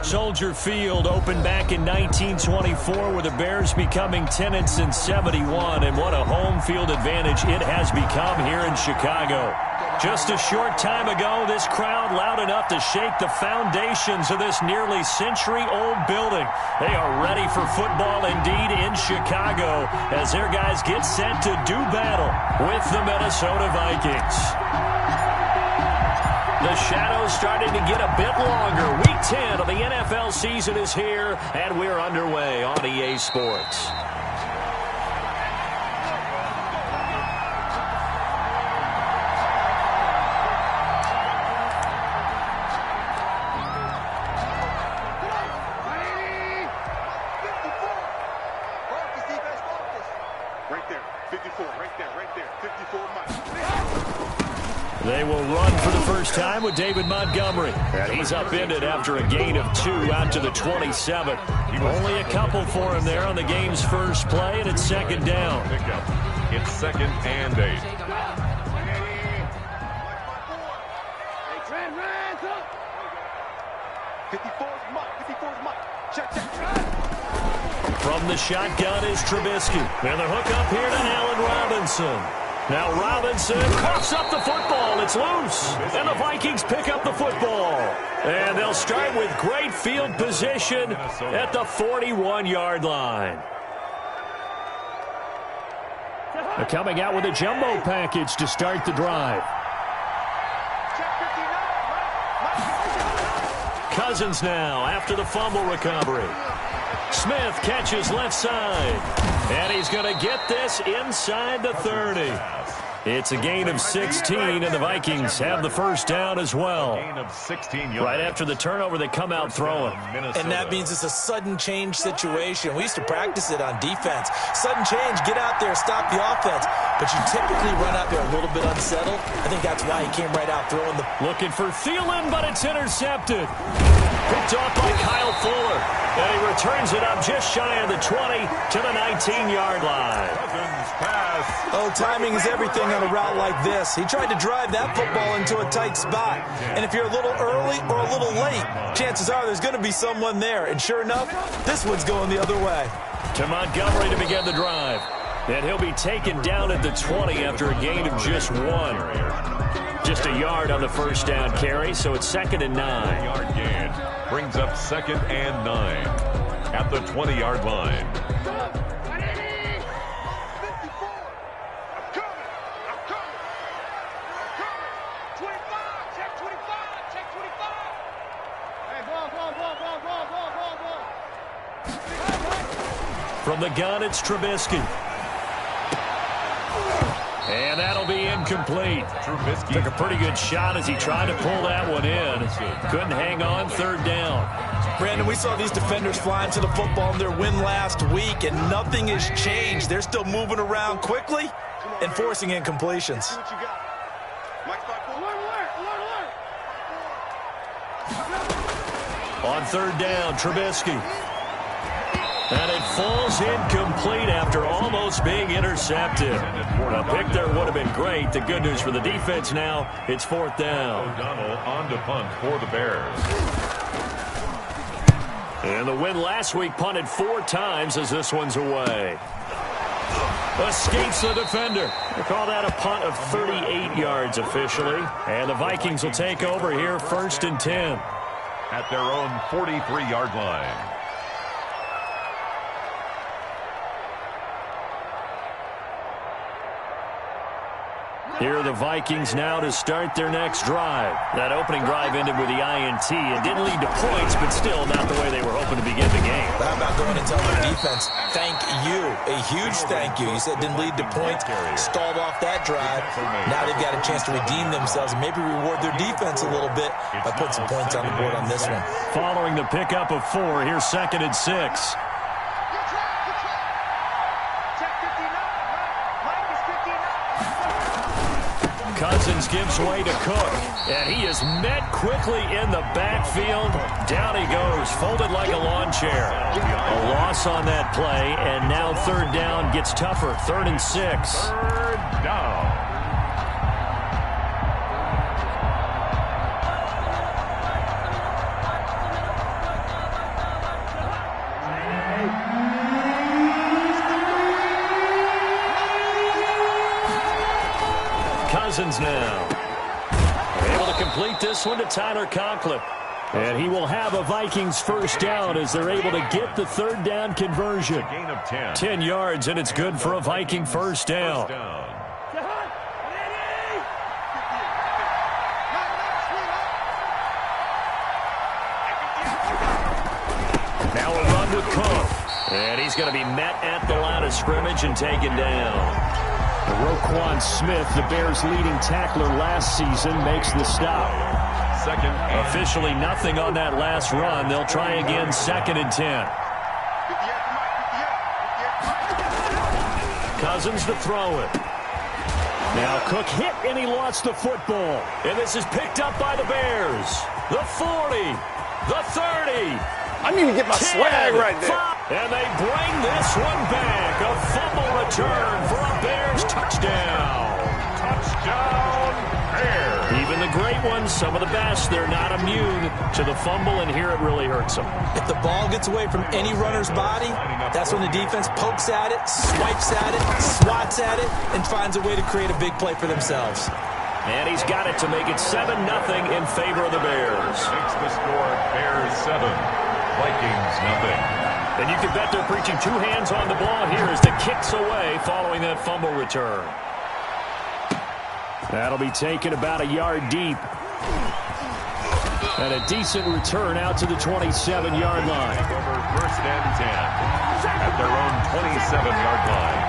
Soldier Field opened back in 1924 with the Bears becoming 10-71, and what a home field advantage it has become here in Chicago. Just a short time ago, this crowd loud enough to shake the foundations of this nearly century-old building. They are ready for football indeed in Chicago as their guys get set to do battle with the Minnesota Vikings. The shadow's starting to get a bit longer. Week 10 of the NFL season is here, and we're underway on EA Sports. They will run for the first time with David Montgomery. And he's upended after a gain of 2 out to the 27. Only a couple for him there on the game's first play, and it's second down. It's 2nd and 8. From the shotgun is Trubisky. And the hook up here to Allen Robinson. Now Robinson coughs up the football. It's loose. And the Vikings pick up the football. And they'll start with great field position at the 41-yard line. They're coming out with a jumbo package to start the drive. Cousins now after the fumble recovery. Smith catches left side. And he's going to get this inside the 30. It's a gain of 16, and the Vikings have the first down as well. Right after the turnover, they come out throwing. And that means it's a sudden change situation. We used to practice it on defense. Sudden change, get out there, stop the offense. But you typically run out there a little bit unsettled. I think that's why he came right out throwing the... Looking for Thielen, but it's intercepted. Picked off by Kyle Fuller. And he returns it up just shy of the 20 to the 19-yard line. Oh, timing is everything on a route like this. He tried to drive that football into a tight spot. And if you're a little early or a little late, chances are there's going to be someone there. And sure enough, this one's going the other way. To Montgomery to begin the drive. And he'll be taken down at the 20 after a gain of just 1. Just a yard on the first down carry, so it's 2nd and 9. Yard gain brings up 2nd and 9 at the 20-yard line. From the gun, it's Trubisky. And that'll be incomplete. Trubisky took a pretty good shot as he tried to pull that one in. Couldn't hang on, 3rd down. Brandon, we saw these defenders flying to the football in their win last week, and nothing has changed. They're still moving around quickly and forcing incompletions. On 3rd down, Trubisky. And it falls incomplete after almost being intercepted. A pick there would have been great. The good news for the defense now, it's 4th down. O'Donnell on to punt for the Bears. And the win last week punted 4 times as this one's away. Escapes the defender. They call that a punt of 38 yards officially. And the Vikings will take over here 1st and 10. At their own 43-yard line. Here are the Vikings now to start their next drive. That opening drive ended with the INT. It didn't lead to points, but still not the way they were hoping to begin the game. How about going and telling their defense, thank you, a huge thank you. You said didn't lead to points, stalled off that drive. Now they've got a chance to redeem themselves and maybe reward their defense a little bit by putting some points on the board on this one. Following the pickup of 4, here's 2nd and 6. Cousins gives way to Cook, and he is met quickly in the backfield. Down he goes, folded like a lawn chair. A loss on that play, and now 3rd down gets tougher, 3rd and 6. 3rd down. Cousins now. Able to complete this one to Tyler Conklin. And he will have a Vikings first down as they're able to get the third down conversion. Gain of 10. 10 yards, and it's good for a Viking first down. Now a run with Cook. And he's going to be met at the line of scrimmage and taken down. Roquan Smith, the Bears' leading tackler last season, makes the stop. Second. Officially nothing on that last run. They'll try again, 2nd and 10. Cousins to throw it. Now Cook hit and he lost the football. And this is picked up by the Bears. The 40, the 30. I need to get my 10, swag right there. 5, and they bring this one back. A fumble return for a Bears touchdown. Touchdown, Bears. Even the great ones, some of the best, they're not immune to the fumble, and here it really hurts them. If the ball gets away from any runner's body, that's when the defense pokes at it, swipes at it, swats at it, and finds a way to create a big play for themselves. And he's got it to make it 7-0 in favor of the Bears. Makes the score Bears 7, Vikings nothing. And you can bet they're preaching 2 hands on the ball here as the kick's away following that fumble return. That'll be taken about a yard deep. And a decent return out to the 27-yard line. Over 1st and 10 at their own 27-yard line.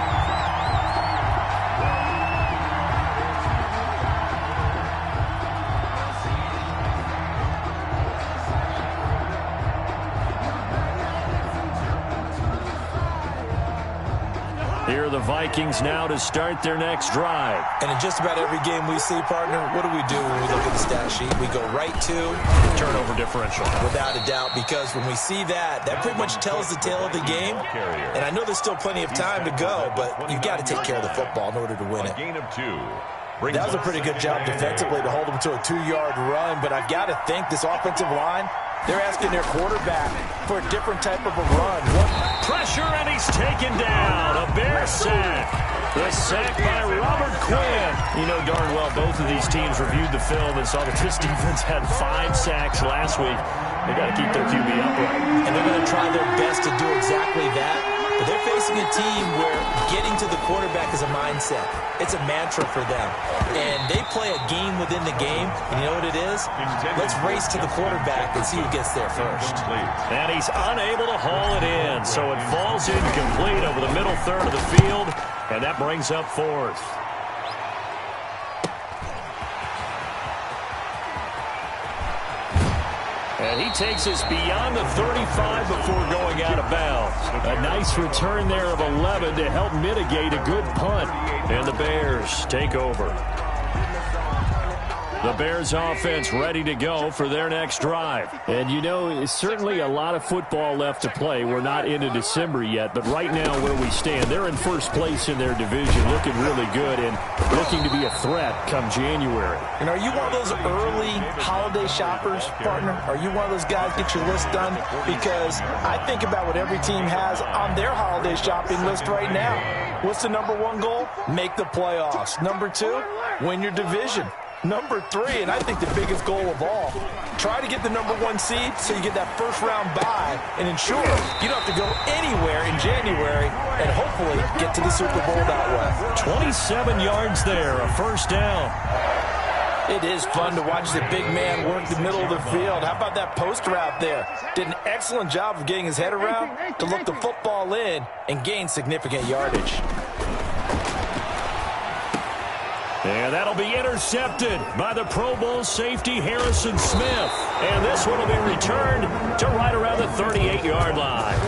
Here are the Vikings now to start their next drive. And in just about every game we see, partner, what do we do when we look at the stat sheet? We go right to Turnover differential. without a doubt, because when we see that, that pretty much tells the tale of the game. And I know there's still plenty of time to go, but you've got to take care of the football in order to win it. Gain of 2. That was a pretty good job defensively to hold them to a 2-yard run, but I've got to think this offensive line, they're asking their quarterback for a different type of a run. Pressure, and he's taken down. A Bear sack. The sack by Robert Quinn. You know darn well both of these teams reviewed the film and saw that this defense had 5 sacks last week. They got to keep their QB upright. And they're going to try their best to do exactly that. But they're facing a team where getting to the quarterback is a mindset. It's a mantra for them. And they play a game within the game. And you know what it is? Let's race to the quarterback and see who gets there first. And he's unable to haul it in. So it falls incomplete over the middle third of the field. And that brings up 4th. And he takes us beyond the 35 before going out of bounds. A nice return there of 11 to help mitigate a good punt. And the Bears take over. The Bears offense ready to go for their next drive. And you know, certainly a lot of football left to play. We're not into December yet, but right now where we stand, they're in first place in their division, looking really good and looking to be a threat come January. And are you one of those early holiday shoppers, partner? Are you one of those guys get your list done? Because I think about what every team has on their holiday shopping list right now. What's the number 1 goal? Make the playoffs. Number 2, win your division. Number 3, and I think the biggest goal of all, try to get the number 1 seed so you get that first-round bye and ensure you don't have to go anywhere in January and hopefully get to the Super Bowl that way. 27 yards there, a first down. It is fun to watch the big man work the middle of the field. How about that post route there? Did an excellent job of getting his head around to look the football in and gain significant yardage. And that'll be intercepted by the Pro Bowl safety Harrison Smith. And this one will be returned to right around the 38-yard line.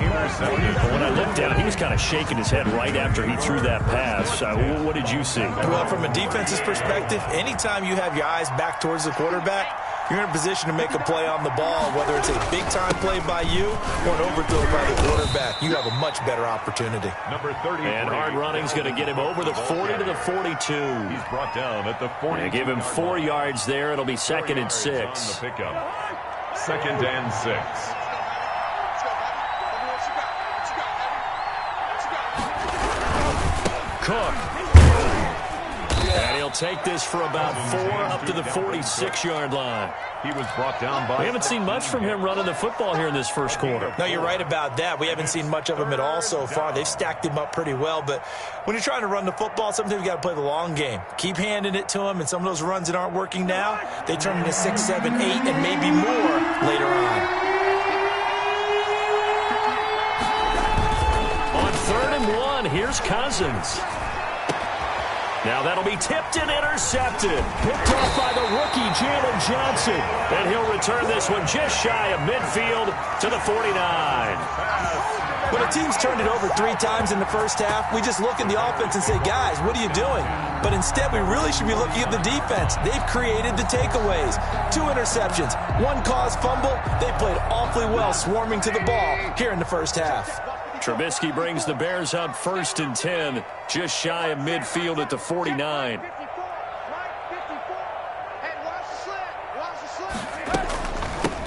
When I looked down, he was kind of shaking his head right after he threw that pass. What did you see? Well, from a defense's perspective, anytime you have your eyes back towards the quarterback, you're in a position to make a play on the ball, whether it's a big-time play by you or an overthrow by the quarterback. You have a much better opportunity. Number 30. And hard running's going to get him over the 40 to the 42. He's brought down at the 40. Give him 4 yards there. It'll be 2nd and 6. On the pickup. 2nd and 6. Cook. And he'll take this for about 4 up to the 46-yard line. He was brought down by... We haven't seen much from him running the football here in this first quarter. No, you're right about that. We haven't seen much of him at all so far. They've stacked him up pretty well, but when you're trying to run the football, sometimes you got to play the long game. Keep handing it to him, and some of those runs that aren't working now, they turn into 6, 7, 8, and maybe more later on. On 3rd and 1, here's Cousins. Now that'll be tipped and intercepted. Picked off by the rookie, Jalen Johnson. And he'll return this one just shy of midfield to the 49. When a team's turned it over 3 times in the first half, we just look at the offense and say, guys, what are you doing? But instead, we really should be looking at the defense. They've created the takeaways. 2 interceptions, 1 caused fumble. They played awfully well swarming to the ball here in the first half. Trubisky brings the Bears up 1st and 10, just shy of midfield at the 49.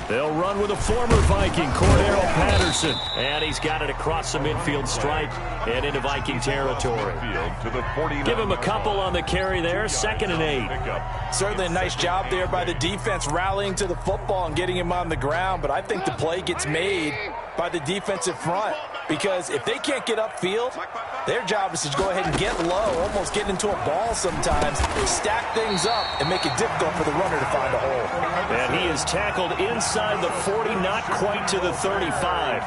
They'll run with a former Viking, Cordero Patterson. And he's got it across the midfield stripe and into Viking territory. Give him a couple on the carry there, 2nd and 8. Certainly a nice job there by the defense rallying to the football and getting him on the ground, but I think the play gets made by the defensive front because if they can't get upfield, their job is to go ahead and get low, almost get into a ball sometimes, stack things up, and make it difficult for the runner to find a hole. And he is tackled inside the 40, not quite to the 35.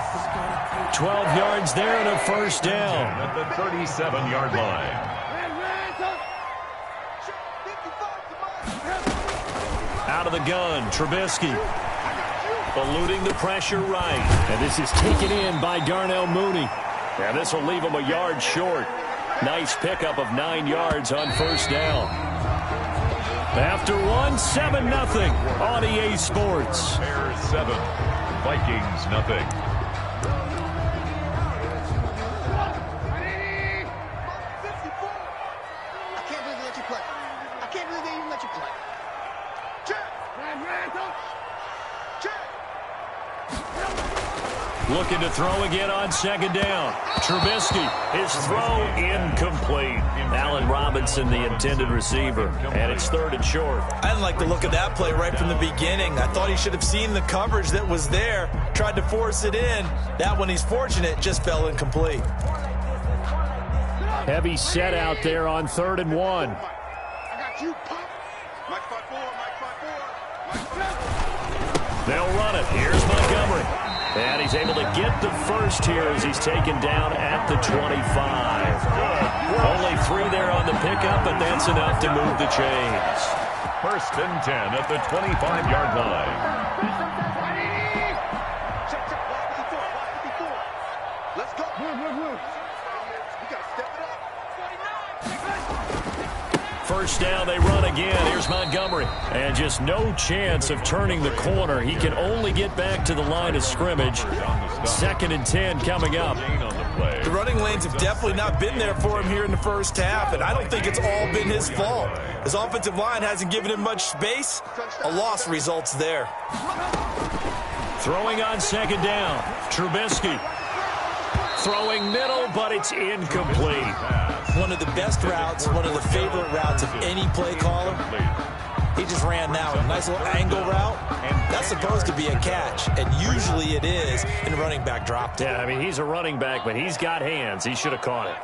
12 yards there and a first down. At the 37-yard line. Out of the gun, Trubisky. Eluding the pressure right. And this is taken in by Darnell Mooney. And this will leave him a yard short. Nice pickup of 9 yards on first down. After 7-0 on EA Sports. Bears 7, Vikings nothing. I can't believe they let you play. I can't believe they even let you play. Check. Looking to throw again on 2nd down. Trubisky, his throw incomplete. Allen Robinson, the intended receiver. And it's 3rd and short. I didn't like the look of that play right from the beginning. I thought he should have seen the coverage that was there, tried to force it in. That one, he's fortunate, just fell incomplete. Heavy set out there on 3rd and 1. I got you, pop. Mike 5-4, They'll run it. Here's Montgomery. And he's able to get the first here as he's taken down at the 25. Only 3 there on the pickup, but that's enough to move the chains. 1st and 10 at the 25-yard line. Let's go. We got to step it up. 1st down, they run again. Here's Montgomery. And just no chance of turning the corner. He can only get back to the line of scrimmage. 2nd and 10 coming up. The running lanes have definitely not been there for him here in the first half, and I don't think it's all been his fault. His offensive line hasn't given him much space. A loss results there. Throwing on 2nd down. Trubisky. Throwing middle, but it's incomplete. One of the best routes, one of the favorite routes of any play caller. He just ran now a nice little angle route. That's supposed to be a catch, and usually it is, and the running back dropped it. Yeah, I mean, he's a running back, but he's got hands. He should have caught it.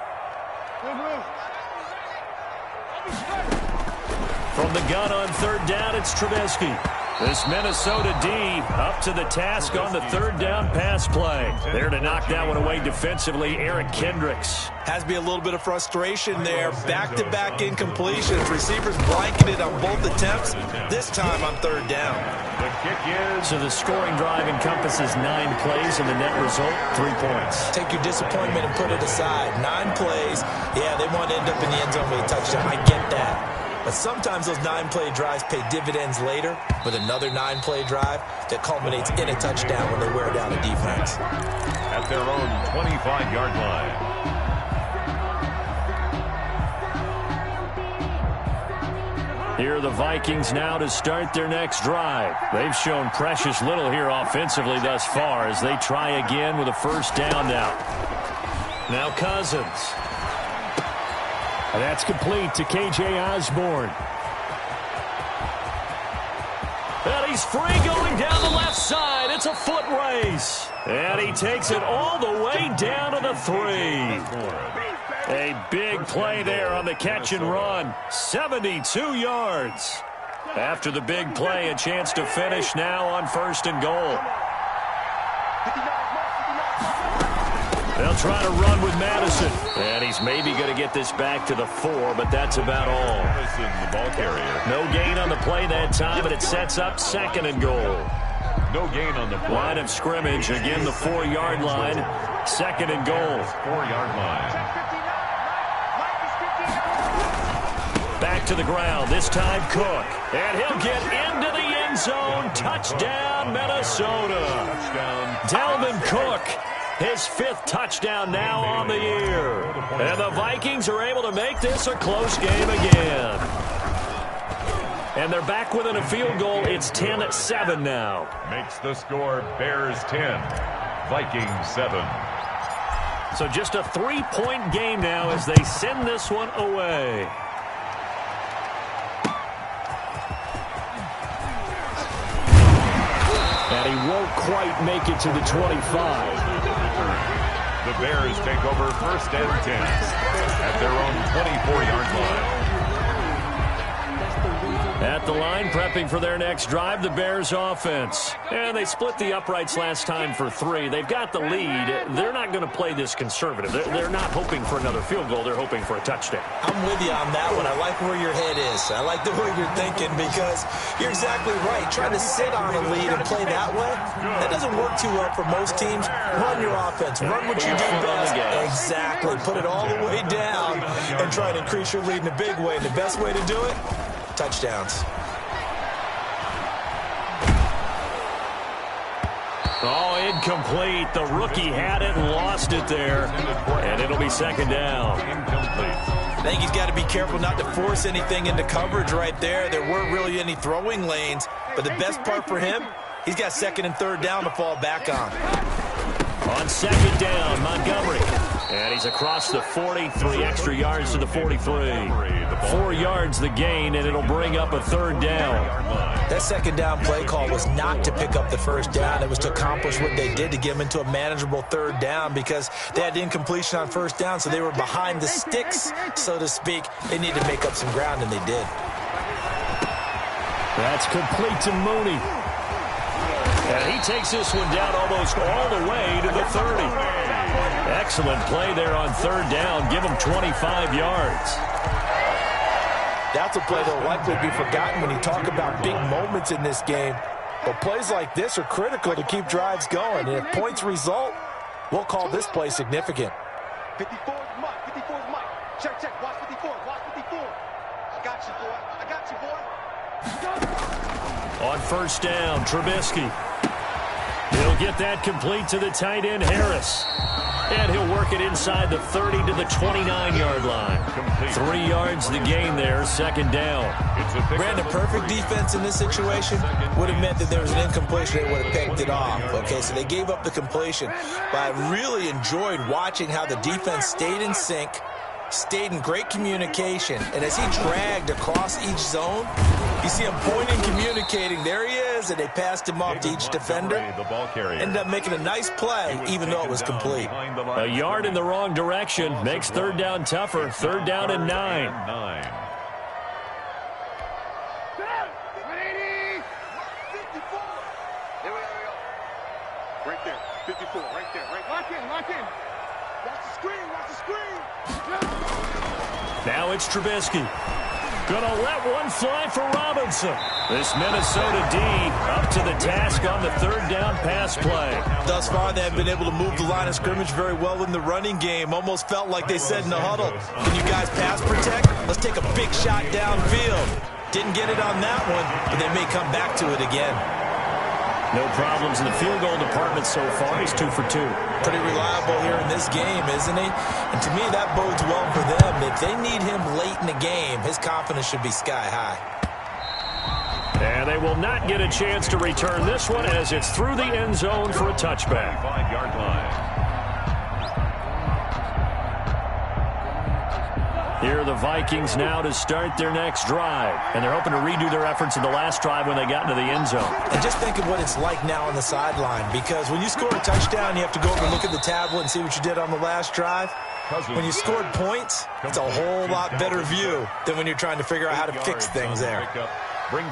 From the gun on 3rd down, it's Trubisky. This Minnesota D up to the task on the 3rd down pass play. There to knock that one away defensively, Eric Kendricks. Has to be a little bit of frustration there. Back-to-back incompletions. Receivers blanketed on both attempts, this time on 3rd down. The kick is... So the scoring drive encompasses 9 plays, and the net result, 3 points. Take your disappointment and put it aside. 9 plays. Yeah, they want to end up in the end zone with a touchdown. I get that. But sometimes those 9-play drives pay dividends later with another 9-play drive that culminates in a touchdown when they wear down a defense. At their own 25-yard line. Here are the Vikings now to start their next drive. They've shown precious little here offensively thus far as they try again with a 1st down now. Now Cousins. And that's complete to K.J. Osborne. And he's free going down the left side. It's a foot race. And he takes it all the way down to the 3. A big play there on the catch and run. 72 yards. After the big play, a chance to finish now on 1st and goal. They'll try to run with Madison. And he's maybe going to get this back to the 4, but that's about all. Madison, the ball carrier. No gain on the play that time, and it sets up 2nd and goal. No gain on the play. Line of scrimmage, again the 4-yard line. 2nd and goal. 4-yard line. Back to the ground, this time Cook. And he'll get into the end zone. Touchdown, Minnesota. Touchdown. Dalvin Cook, his 5th touchdown now on the year. And the Vikings are able to make this a close game again. And they're back within a field goal. It's 10-7 now. Makes the score Bears 10, Vikings 7. So just a 3-point game now as they send this one away. And he won't quite make it to the 25. The Bears take over 1st and 10 at their own 24-yard line. At the line, prepping for their next drive, the Bears offense. And they split the uprights last time for 3. They've got the lead. They're not going to play this conservative. They're not hoping for another field goal. They're hoping for a touchdown. I'm with you on that one. I like where your head is. I like the way you're thinking because you're exactly right. Trying to sit on a lead and play that way, that doesn't work too well for most teams. Run your offense. Run what you do best. Exactly. Put it all the way down and try to increase your lead in a big way. And the best way to do it? Touchdowns. Oh, incomplete. The rookie had it and lost it there. And it'll be 2nd down. Incomplete. I think he's got to be careful not to force anything into coverage right there. There weren't really any throwing lanes. But the best part for him, he's got 2nd and 3rd down to fall back on. On 2nd down, Montgomery. And he's across the 40, 3 extra yards to the 43. 4 yards the gain, and it'll bring up a 3rd down. That 2nd down play call was not to pick up the 1st down. It was to accomplish what they did to get them into a manageable 3rd down because they had incompletion on 1st down, so they were behind the sticks, so to speak. They needed to make up some ground, and they did. That's complete to Mooney. And he takes this one down almost all the way to the 30. Excellent play there on 3rd down. Give him 25 yards. That's a play that will likely be forgotten when you talk about big moments in this game. But plays like this are critical to keep drives going. And if points result, we'll call this play significant. 54 is Mike. 54 is Mike. Check, check. Watch 54. Watch 54. I got you, boy. I got you, boy. On 1st down, Trubisky. He'll get that complete to the tight end, Harris. And he'll work it inside the 30 to the 29-yard line. 3 yards the gain there, 2nd down. Brandon, perfect defense in this situation would have meant that there was an incompletion. They would have picked it off. Okay, so they gave up the completion. But I really enjoyed watching how the defense stayed in sync, stayed in great communication. And as he dragged across each zone, you see him pointing, communicating. There he is, and they passed him off to each defender. Ended up making a nice play, even though it was complete. A yard in the wrong direction makes 3rd down tougher. 3rd down and 9. 54. Here we go. Right there. 54. Right there. Right. Lock in. Lock in. Watch the screen. Watch the screen. Now it's Trubisky. Gonna let one fly for Robinson. This Minnesota D up to the task on the 3rd down pass play. Thus far, they have been able to move the line of scrimmage very well in the running game. Almost felt like they said in the huddle, can you guys pass protect? Let's take a big shot downfield. Didn't get it on that one, but they may come back to it again. No problems in the field goal department so far. He's 2 for 2. Pretty reliable here in this game, isn't he? And to me, that bodes well for them. If they need him late in the game, his confidence should be sky high. And they will not get a chance to return this one as it's through the end zone for a touchback. 5-yard line. Here are the Vikings now to start their next drive. And they're hoping to redo their efforts in the last drive when they got into the end zone. And just think of what it's like now on the sideline, because when you score a touchdown, you have to go over and look at the tablet and see what you did on the last drive. When you scored points, it's a whole lot better view than when you're trying to figure out how to fix things there.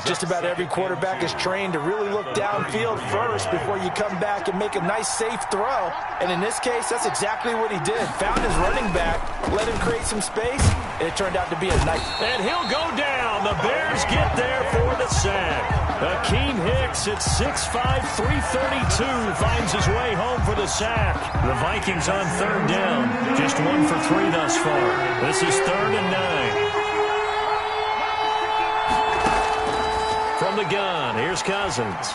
Just about every quarterback is trained to really look downfield first before you come back and make a nice, safe throw. And in this case, that's exactly what he did. Found his running back, let him create some space, and it turned out to be a nice. And he'll go down. The Bears get there for the sack. Akeem Hicks at 6'5", 332 finds his way home for the sack. The Vikings on third down. Just 1 for 3 thus far. This is 3rd and 9. From the gun, here's Cousins.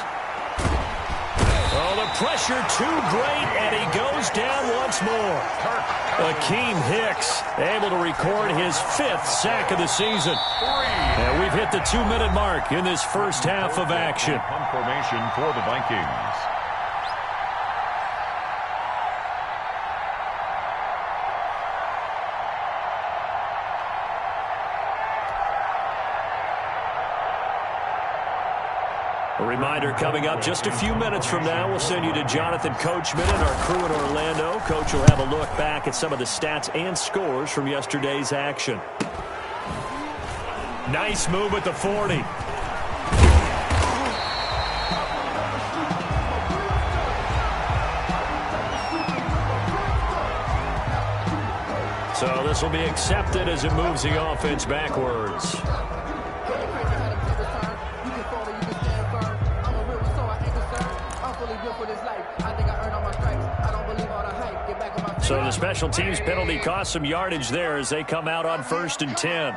Oh, the pressure too great, and he goes down once more. Akeem Hicks able to record his 5th sack of the season. And we've hit the 2-minute mark in this first half of action. Punt formation for the Vikings. A reminder coming up just a few minutes from now, we'll send you to Jonathan Coachman and our crew in Orlando. Coach will have a look back at some of the stats and scores from yesterday's action. Nice move at the 40. So this will be accepted as it moves the offense backwards. So the special teams penalty cost some yardage there as they come out on 1st and 10.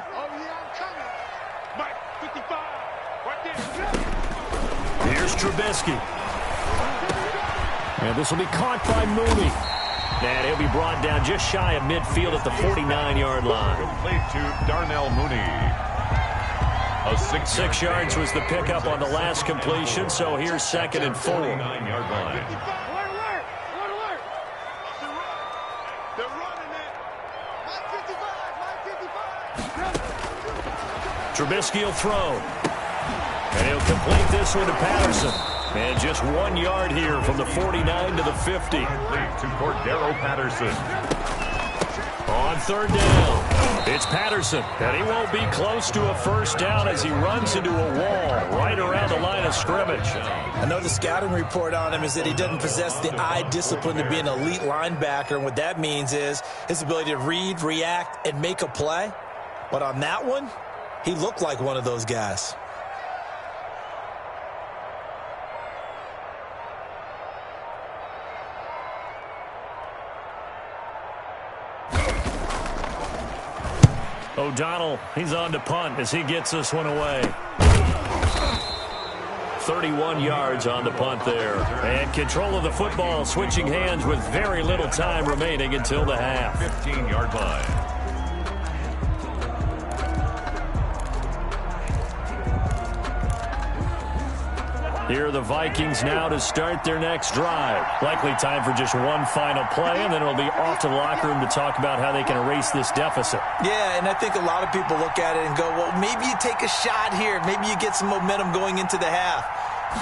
Here's Trubisky. And this will be caught by Mooney. And he'll be brought down just shy of midfield at the 49-yard line. Played to Darnell Mooney. 6 yards was the pickup on the last completion, so here's 2nd and 4. 49-yard line. Trubisky will throw. And he'll complete this one to Patterson. And just 1 yard here from the 49 to the 50. To Cordero Patterson. On 3rd down, it's Patterson. And he won't be close to a first down as he runs into a wall right around the line of scrimmage. I know the scouting report on him is that he doesn't possess the eye discipline to be an elite linebacker. And what that means is his ability to read, react, and make a play. But on that one, he looked like one of those guys. O'Donnell, he's on to punt as he gets this one away. 31 yards on the punt there. And control of the football, switching hands with very little time remaining until the half. 15-yard line. Here are the Vikings now to start their next drive. Likely time for just one final play, and then it'll be off to the locker room to talk about how they can erase this deficit. Yeah, and I think a lot of people look at it and go, well, maybe you take a shot here. Maybe you get some momentum going into the half.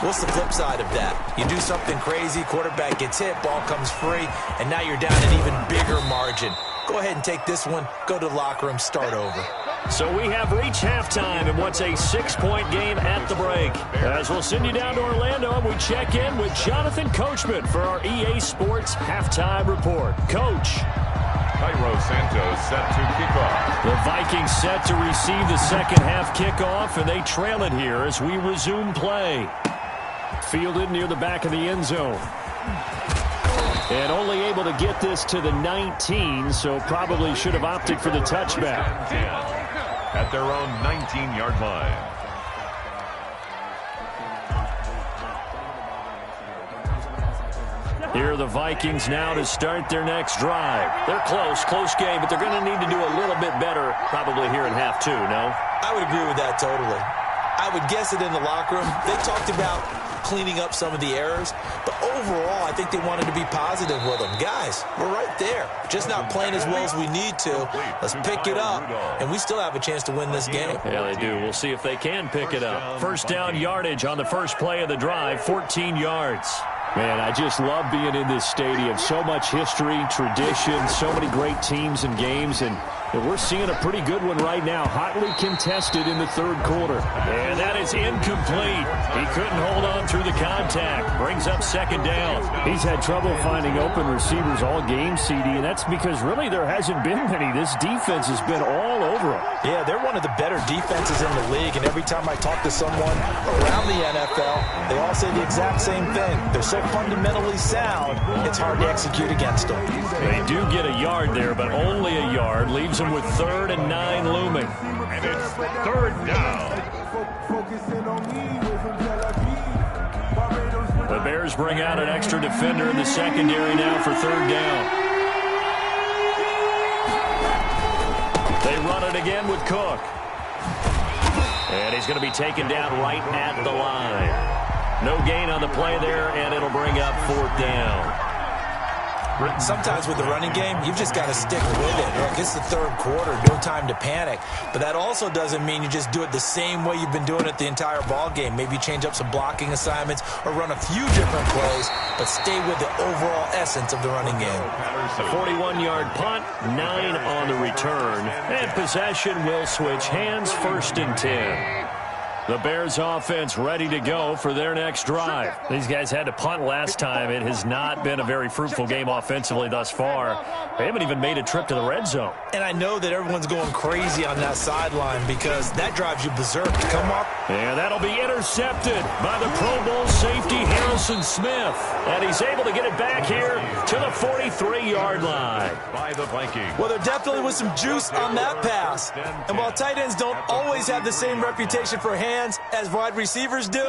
What's the flip side of that? You do something crazy, quarterback gets hit, ball comes free, and now you're down an even bigger margin. Go ahead and take this one, go to the locker room, start over. So we have reached halftime in what's a 6-point game at the break. As we'll send you down to Orlando and we check in with Jonathan Coachman for our EA Sports Halftime Report. Coach. Cairo Santos set to kick off. The Vikings set to receive the second half kickoff, and they trail it here as we resume play. Fielded near the back of the end zone. And only able to get this to the 19, so probably should have opted for the touchback. At their own 19-yard line. Here are the Vikings now to start their next drive. They're close game, but they're going to need to do a little bit better probably here in half 2, no? I would agree with that totally. I would guess it in the locker room. They talked about cleaning up some of the errors. But overall, I think they wanted to be positive with them. Guys, we're right there. Just not playing as well as we need to. Let's pick it up, and we still have a chance to win this game. Yeah, they do. We'll see if they can pick it up. First down yardage on the first play of the drive, 14 yards. Man, I just love being in this stadium. So much history, tradition, so many great teams and games, and we're seeing a pretty good one right now. Hotly contested in the third quarter. And that is incomplete. He couldn't hold on through the contact. Brings up second down. He's had trouble finding open receivers all game, CD, and that's because really there hasn't been many. This defense has been all over him. Yeah, they're one of the better defenses in the league, and every time I talk to someone around the NFL, they all say the exact same thing. They're so fundamentally sound, it's hard to execute against them. They do get a yard there, but only a yard. Leaves them with 3rd and 9 looming. And it's third down. The Bears bring out an extra defender in the secondary now for 3rd down. They run it again with Cook. And he's going to be taken down right at the line. No gain on the play there, and it'll bring up 4th down. Sometimes with the running game, you've just got to stick with it. Look, it's the third quarter, no time to panic. But that also doesn't mean you just do it the same way you've been doing it the entire ball game. Maybe change up some blocking assignments or run a few different plays, but stay with the overall essence of the running game. A 41-yard punt, 9 on the return, and possession will switch hands, 1st and 10. The Bears offense ready to go for their next drive. These guys had to punt last time. It has not been a very fruitful game offensively thus far. They haven't even made a trip to the red zone. And I know that everyone's going crazy on that sideline because that drives you berserk to come up. And that'll be intercepted by the Pro Bowl safety Harrison Smith. And he's able to get it back here to the 43-yard line. By the Vikings. Well, there definitely was some juice on that pass. And while tight ends don't always have the same reputation for hands as wide receivers do,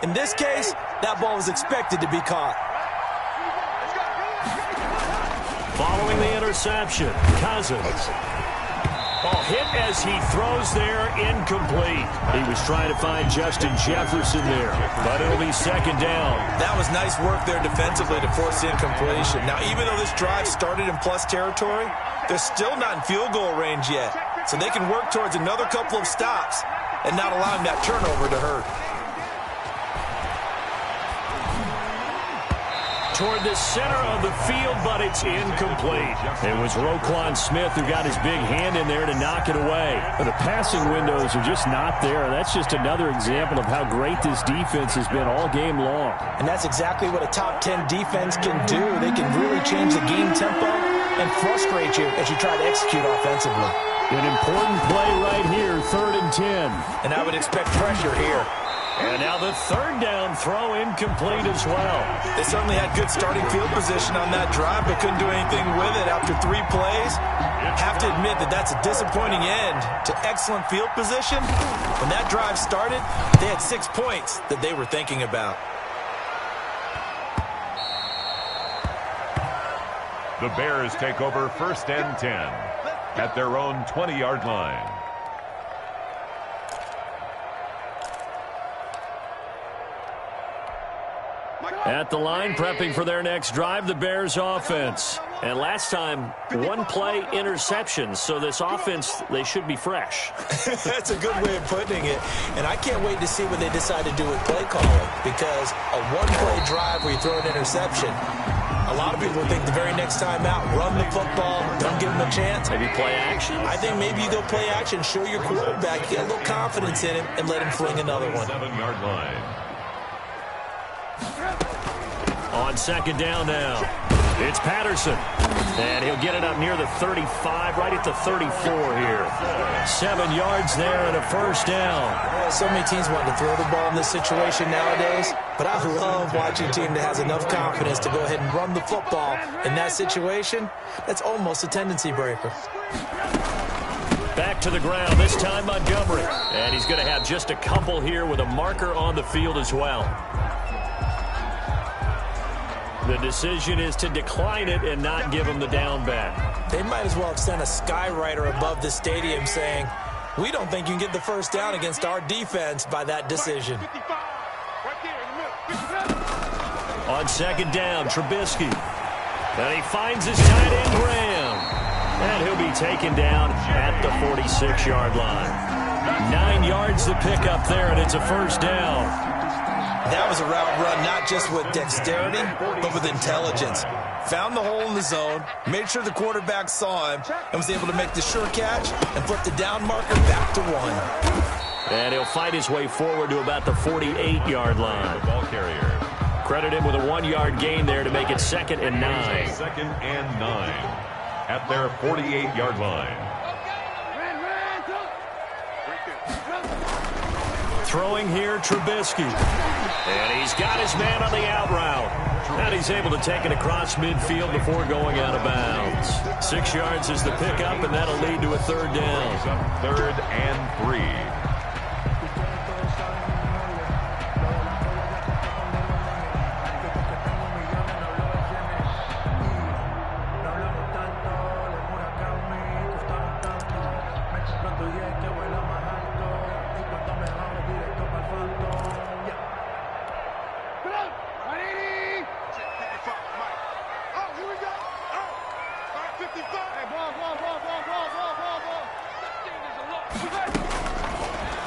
in this case, that ball was expected to be caught. Following the interception, Cousins. Ball hit as he throws there, incomplete. He was trying to find Justin Jefferson there, but it'll be 2nd down. That was nice work there defensively to force the incompletion. Now, even though this drive started in plus territory, they're still not in field goal range yet, so they can work towards another couple of stops and not allowing that turnover to hurt. Toward the center of the field, but it's incomplete. It was Roquan Smith who got his big hand in there to knock it away. But the passing windows are just not there. That's just another example of how great this defense has been all game long. And that's exactly what a top 10 defense can do. They can really change the game tempo and frustrate you as you try to execute offensively. An important play right here, 3rd and 10. And I would expect pressure here. And now the 3rd down throw incomplete as well. They certainly had good starting field position on that drive, but couldn't do anything with it after 3 plays. Have to admit that that's a disappointing end to excellent field position. When that drive started, they had 6 points that they were thinking about. The Bears take over 1st and 10 at their own 20-yard line. At the line, prepping for their next drive, the Bears offense. And last time, 1 play interception, so this offense, they should be fresh. That's a good way of putting it. And I can't wait to see what they decide to do with play calling, because a 1-play drive where you throw an interception, a lot of people think the very next time out, run the football, don't give them a chance. Maybe play action? I think maybe you go play action, show your quarterback, get a little confidence in him, and let him fling another one. 7-yard line. On 2nd down now, it's Patterson. And he'll get it up near the 35, right at the 34 here. 7 yards there and a 1st down. So many teams want to throw the ball in this situation nowadays, but I love watching a team that has enough confidence to go ahead and run the football. In that situation, that's almost a tendency breaker. Back to the ground, this time Montgomery. And he's going to have just a couple here with a marker on the field as well. The decision is to decline it and not give him the down back. They might as well have sent a skywriter above the stadium saying, we don't think you can get the 1st down against our defense by that decision. On second down, Trubisky. And he finds his tight end, Graham. And he'll be taken down at the 46-yard line. 9 yards to pick up there, and it's a first down. That was a route run not just with dexterity, but with intelligence. Found the hole in the zone, made sure the quarterback saw him, and was able to make the sure catch and flip the down marker back to 1. And he'll fight his way forward to about the 48-yard line. Ball carrier. Credit him with a 1-yard gain there to make it 2nd and 9. 2nd and 9 at their 48-yard line. Throwing here, Trubisky. And he's got his man on the out route. And he's able to take it across midfield before going out of bounds. 6 yards is the pickup, and that'll lead to a third down. 3rd and 3.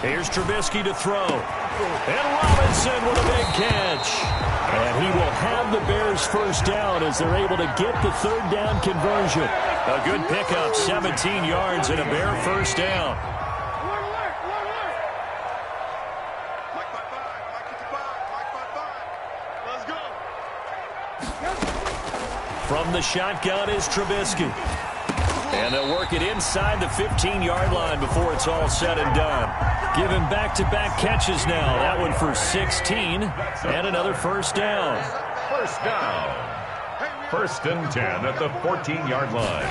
Here's Trubisky to throw. And Robinson with a big catch. And he will have the Bears first down as they're able to get the third down conversion. A good pickup, 17 yards and a Bear first down. From the shotgun is Trubisky. And they'll work it inside the 15-yard line before it's all said and done. Giving back-to-back catches now. That one for 16 and another first down. First down. 1st and 10 at the 14-yard line.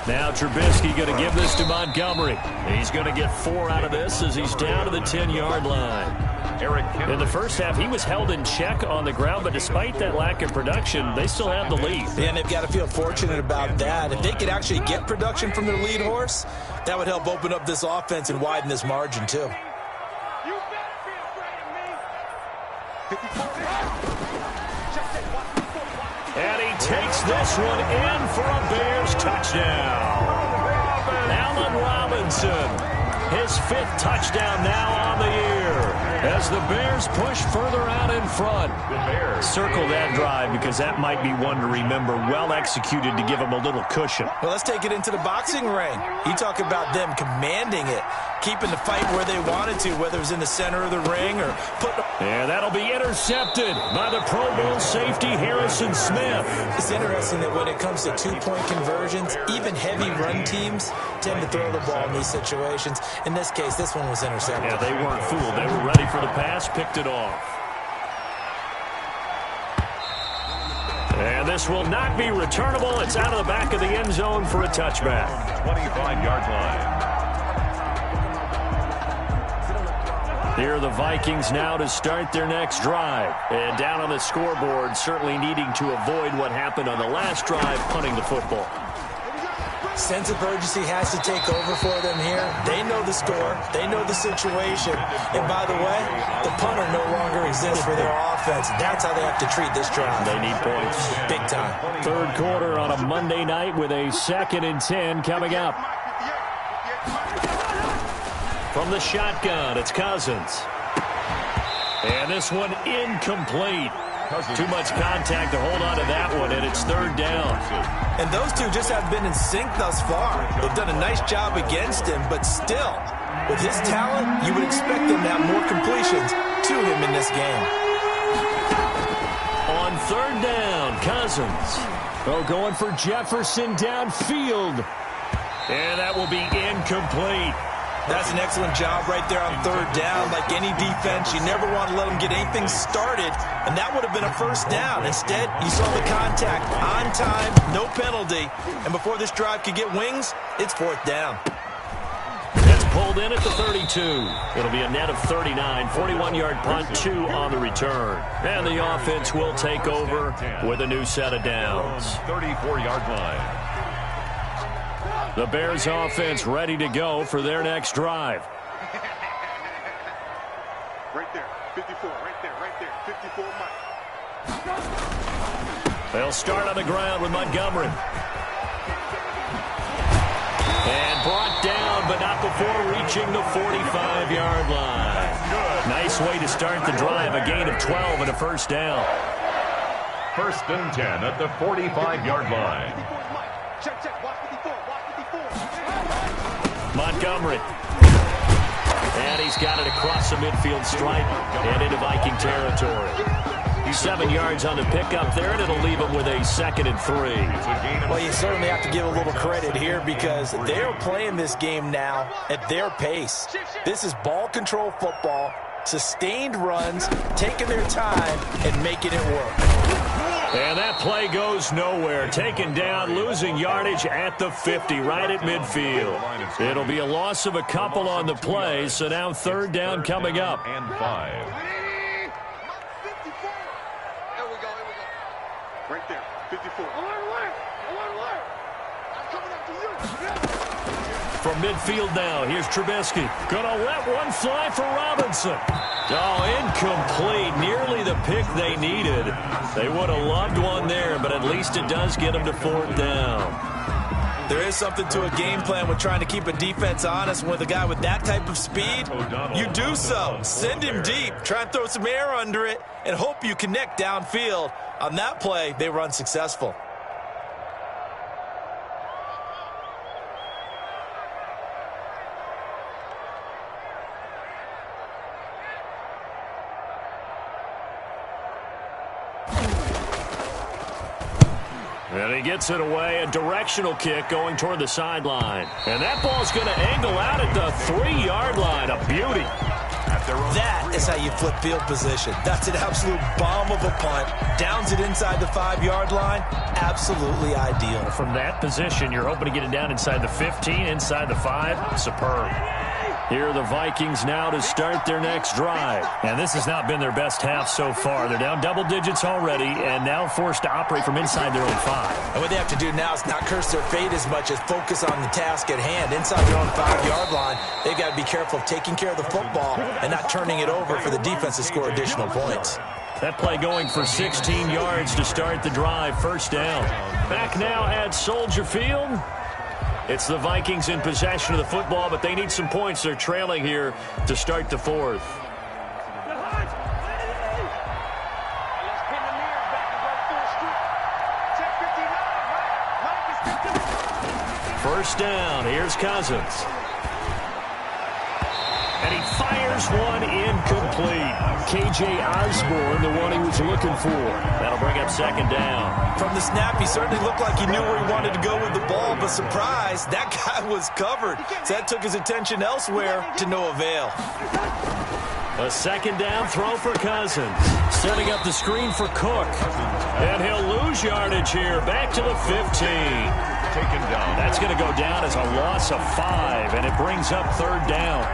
Now Trubisky going to give this to Montgomery. He's going to get 4 out of this as he's down to the 10-yard line. In the first half, he was held in check on the ground, but despite that lack of production, they still have the lead. And they've got to feel fortunate about that. If they could actually get production from their lead horse, that would help open up this offense and widen this margin, too. And he takes this one in for a Bears touchdown. Allen Robinson. His 5th touchdown now on the year as the Bears push further out in front. Circle that drive because that might be one to remember. Well executed to give them a little cushion. Well, let's take it into the boxing ring. You talk about them commanding it, keeping the fight where they wanted to, whether it was in the center of the ring or putting... Yeah, that'll be intercepted by the Pro Bowl safety Harrison Smith. It's interesting that when it comes to two-point conversions, even heavy run teams tend to throw the ball in these situations. In this case, this one was intercepted. Yeah, they weren't fooled. They were ready for the pass, picked it off. And this will not be returnable. It's out of the back of the end zone for a touchback. 25-yard line. Here are the Vikings now to start their next drive. And down on the scoreboard, certainly needing to avoid what happened on the last drive, punting the football. Sense of urgency has to take over for them here. They know the score. They know the situation. And by the way, the punter no longer exists for their offense. That's how they have to treat this drive. They need points. Big time. Third quarter on a Monday night with a 2nd and 10 coming up. From the shotgun, it's Cousins. And this one incomplete. Too much contact to hold on to that one, and it's third down. And those two just have been in sync thus far. They've done a nice job against him, but still, with his talent, you would expect them to have more completions to him in this game. On third down, Cousins. Oh, going for Jefferson downfield. And that will be incomplete. That's an excellent job right there on third down. Like any defense, you never want to let them get anything started, and that would have been a first down. Instead, you saw the contact on time, no penalty, and before this drive could get wings, it's 4th down. That's pulled in at the 32. It'll be a net of 39, 41-yard punt, 2 on the return. And the offense will take over with a new set of downs. 34-yard line. The Bears offense ready to go for their next drive. Right there, 54, right there, 54, Mike. They'll start on the ground with Montgomery. And brought down, but not before reaching the 45-yard line. Nice way to start the drive. A gain of 12 and a first down. First and 10 at the 45-yard line. Montgomery. And he's got it across the midfield stripe and into Viking territory. 7 yards on the pickup there, and it'll leave him with a 2nd and 3. Well, you certainly have to give a little credit here because they're playing this game now at their pace. This is ball control football, sustained runs, taking their time, and making it work. And that play goes nowhere. Taken down, losing yardage at the 50, right at midfield. It'll be a loss of a couple on the play, so now 3rd down coming up. And 5. Right there, 54. Alert! I'm coming after you. From midfield now, here's Trubisky. Gonna let one fly for Robinson. Oh, incomplete. Nearly the pick they needed. They would have loved one there, but at least it does get them to 4th down. There is something to a game plan with trying to keep a defense honest. With a guy with that type of speed, you do so. Send him deep. Try and throw some air under it and hope you connect downfield. On that play, they run successful. And he gets it away, a directional kick going toward the sideline. And that ball's going to angle out at the 3-yard line. A beauty. That is how you flip field position. That's an absolute bomb of a punt. Downs it inside the 5-yard line. Absolutely ideal. From that position, you're hoping to get it down inside the 15, inside the 5. Superb. Here are the Vikings now to start their next drive. And this has not been their best half so far. They're down double digits already and now forced to operate from inside their own 5. And what they have to do now is not curse their fate as much as focus on the task at hand. Inside their own 5-yard line, they've got to be careful of taking care of the football and not turning it over for the defense to score additional points. That play going for 16 yards to start the drive. First down. Back now at Soldier Field. It's the Vikings in possession of the football, but they need some points. They're trailing here to start the 4th. First down. Here's Cousins. And he fires one incomplete. K.J. Osborne, the one he was looking for. That'll bring up 2nd down. From the snap, he certainly looked like he knew where he wanted to go with the ball, but surprise, that guy was covered. So that took his attention elsewhere to no avail. A 2nd down throw for Cousins. Setting up the screen for Cook. And he'll lose yardage here. Back to the 15. Taken down. That's going to go down as a loss of 5, and it brings up 3rd down.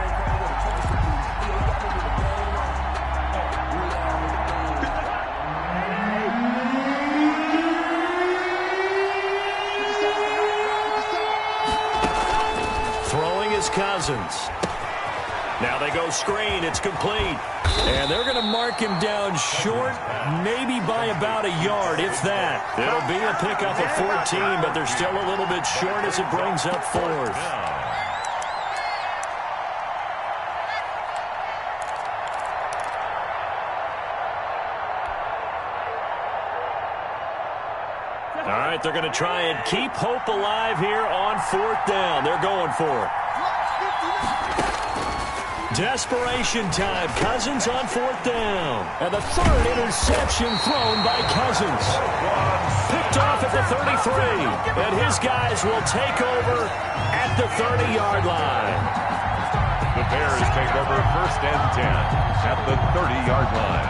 Cousins. Now they go screen. It's complete. And they're going to mark him down short, maybe by about a yard, if that. It'll be a pickup of 14, but they're still a little bit short as it brings up 4th. All right, they're going to try and keep hope alive here on 4th down. They're going for it. Desperation time. Cousins on 4th down. And the 3rd interception thrown by Cousins. Picked off at the 33. And his guys will take over at the 30-yard line. The Bears take over 1st and 10 at the 30-yard line.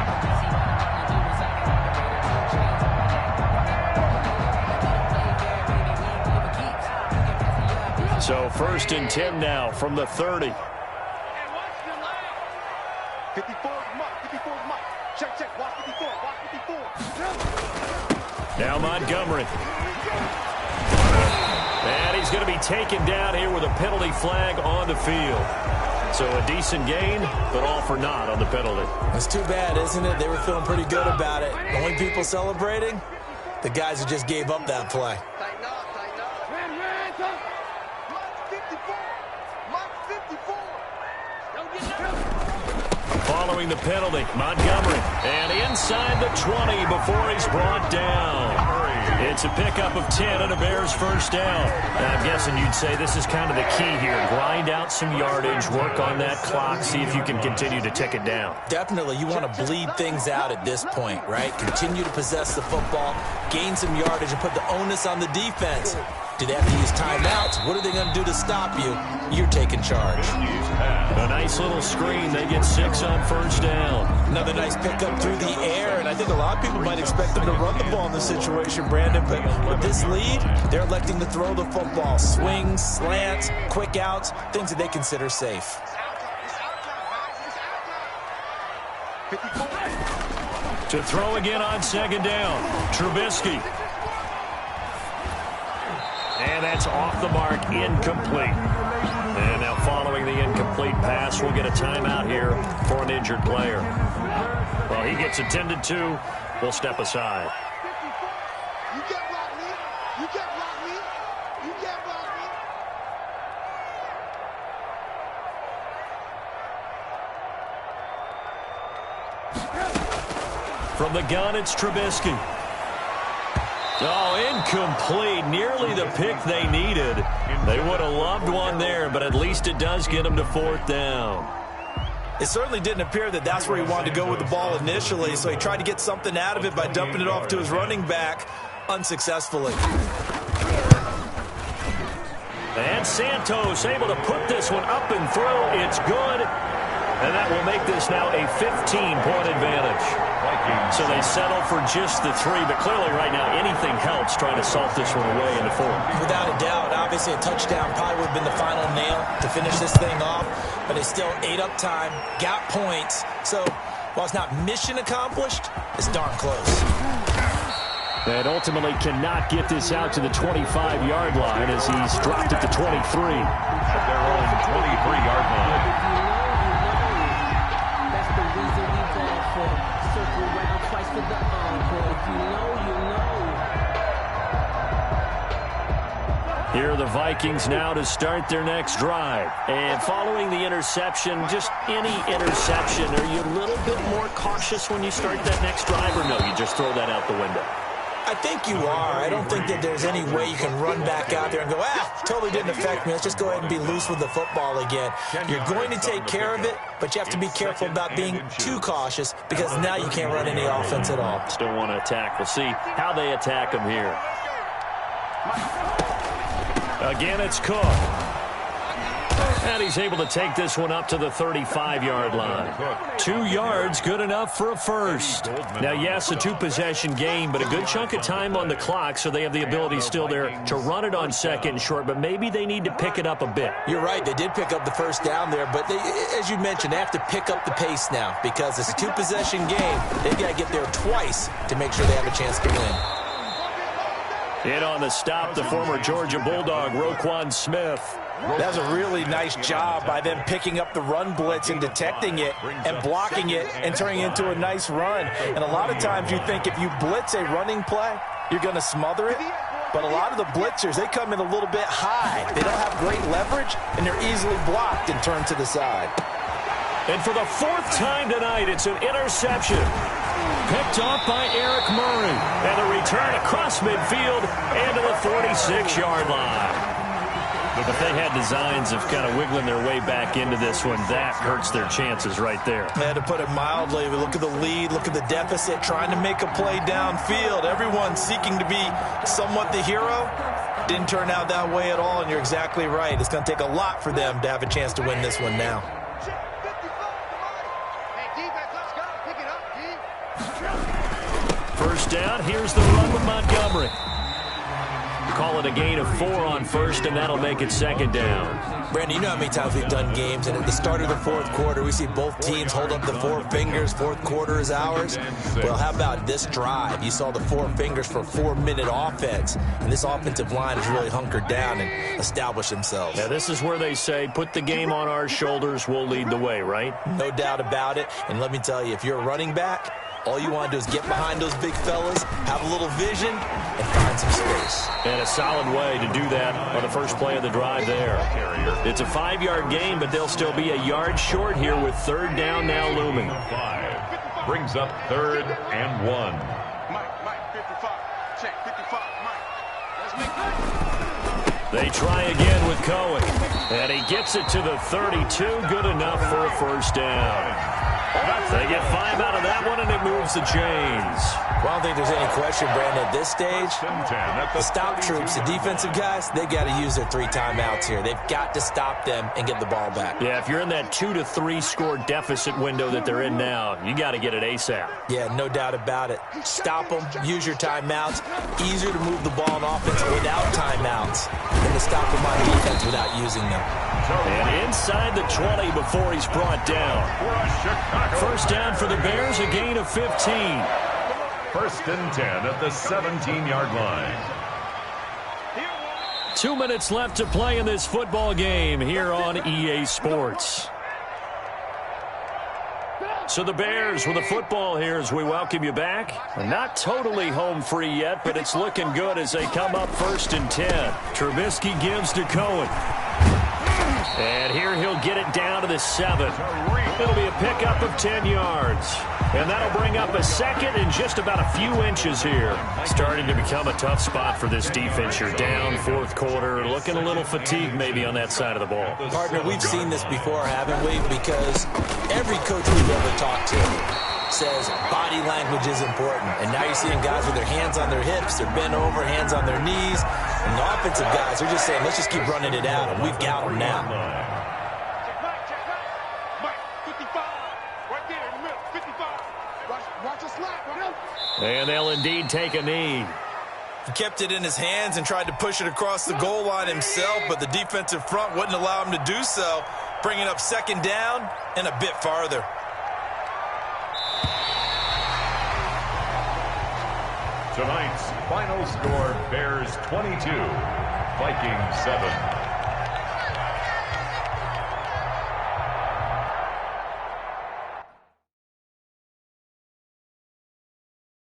So 1st and 10 now from the 30. 54 is Mike. Check. Watch 54. Now Montgomery. And he's going to be taken down here with a penalty flag on the field. So a decent gain, but all for naught on the penalty. It's too bad, isn't it? They were feeling pretty good about it. The only people celebrating, the guys who just gave up that play. Tighten up. Mark 54. Don't get nervous. Following the penalty, Montgomery. And inside the 20 before he's brought down. It's a pickup of 10 and a Bears first down. Now, I'm guessing you'd say this is kind of the key here. Grind out some yardage, work on that clock, see if you can continue to tick it down. Definitely, you want to bleed things out at this point, right? Continue to possess the football, gain some yardage, and put the onus on the defense. Do they have to use timeouts? What are they going to do to stop you? You're taking charge. A nice little screen. They get 6 on first down. Another nice pickup through the air, and I think a lot of people might expect them to run the ball in this situation, Brandon, but with this lead, they're electing to throw the football. Swings, slants, quick outs, things that they consider safe. To throw again on second down, Trubisky. And that's off the mark, incomplete. And now following the incomplete pass, we'll get a timeout here for an injured player. Well, he gets attended to. We'll step aside. You can't block me. You can't block me. You can't block me. From the gun, it's Trubisky. Oh, incomplete. Nearly the pick they needed. They would have loved one there, but at least it does get them to fourth down. It certainly didn't appear that that's where he wanted to go with the ball initially, so he tried to get something out of it by dumping it off to his running back unsuccessfully. And Santos able to put this one up and through. It's good. And that will make this now a 15-point advantage. So they settle for just the 3, but clearly right now anything helps trying to salt this one away in the 4. Without a doubt, obviously a touchdown probably would have been the final nail to finish this thing off, but they still ate up time, got points. So while it's not mission accomplished, it's darn close. And ultimately cannot get this out to the 25-yard line as he's dropped at the 23. At their own 23-yard line. Here are the Vikings now to start their next drive. And following the interception, just any interception, are you a little bit more cautious when you start that next drive, or no, you just throw that out the window? I think you are. I don't think that there's any way you can run back out there and go, totally didn't affect me. Let's just go ahead and be loose with the football again. You're going to take care of it, but you have to be careful about being too cautious because now you can't run any offense at all. Still want to attack. We'll see how they attack them here. Again, it's Cook. And he's able to take this one up to the 35-yard line. 2 yards, good enough for a first. Now, yes, a 2-possession game, but a good chunk of time on the clock, so they have the ability still there to run it on second and short, but maybe they need to pick it up a bit. You're right. They did pick up the first down there, but they, as you mentioned, they have to pick up the pace now because it's a 2-possession game. They've got to get there twice to make sure they have a chance to win. In on the stop, the former Georgia Bulldog, Roquan Smith. That was a really nice job by them picking up the run blitz and detecting it and blocking it and turning it into a nice run. And a lot of times you think if you blitz a running play, you're going to smother it. But a lot of the blitzers, they come in a little bit high. They don't have great leverage, and they're easily blocked and turned to the side. And for the 4th time tonight, it's an interception. Picked off by Eric Murray. And the return across midfield and to the 46-yard line. If they had designs of kind of wiggling their way back into this one, that hurts their chances right there. I had to put it mildly. We look at the lead, look at the deficit, trying to make a play downfield. Everyone seeking to be somewhat the hero. Didn't turn out that way at all, and you're exactly right. It's going to take a lot for them to have a chance to win this one now. First down, here's the run with Montgomery. Call it a gain of 4 on first, and that'll make it second down. Brandon, you know how many times we've done games, and at the start of the fourth quarter, we see both teams hold up the 4 fingers. Fourth quarter is ours. Well, how about this drive? You saw the 4 fingers for 4-minute offense, and this offensive line has really hunkered down and established themselves. Now, this is where they say, put the game on our shoulders, we'll lead the way, right? No doubt about it. And let me tell you, if you're a running back, all you want to do is get behind those big fellas, have a little vision, and find some space. And a solid way to do that on the first play of the drive there. It's a 5-yard gain, but they'll still be a yard short here with third down now looming. 5 brings up 3rd and 1. Mike, 55. Check, 55. Mike. Let's make that. They try again with Cohen. And he gets it to the 32. Good enough for a first down. They get 5 out of that one, and it moves the chains. Well, I don't think there's any question, Brandon, at this stage, the stop troops, the defensive guys, they got to use their 3 timeouts here. They've got to stop them and get the ball back. Yeah, if you're in that 2 to 3 score deficit window that they're in now, you got to get it ASAP. Yeah, no doubt about it. Stop them, use your timeouts. Easier to move the ball on offense without timeouts than to stop them on defense without using them. And inside the 20 before he's brought down. First down for the Bears, a gain of 15. 1st and 10 at the 17-yard line. 2 minutes left to play in this football game here on EA Sports. So the Bears with the football here as we welcome you back. Not totally home free yet, but it's looking good as they come up 1st and 10. Trubisky gives to Cohen. And here he'll get it down to the 7. It'll be a pickup of 10 yards. And that'll bring up a second and just about a few inches here. Starting to become a tough spot for this defense. You're down 4th quarter, looking a little fatigued maybe on that side of the ball. Partner, we've seen this before, haven't we? Because every coach we've ever talked to says body language is important. And now you're seeing guys with their hands on their hips, they're bent over, hands on their knees. And the offensive guys are just saying, let's just keep running it out, and we've got them now. Mike, 55. Right there in the middle, 55. Watch us slap, right? And they'll indeed take a knee. He kept it in his hands and tried to push it across the goal line himself, but the defensive front wouldn't allow him to do so, bringing up 2nd down and a bit farther. Tonight's final score, Bears 22, Vikings 7.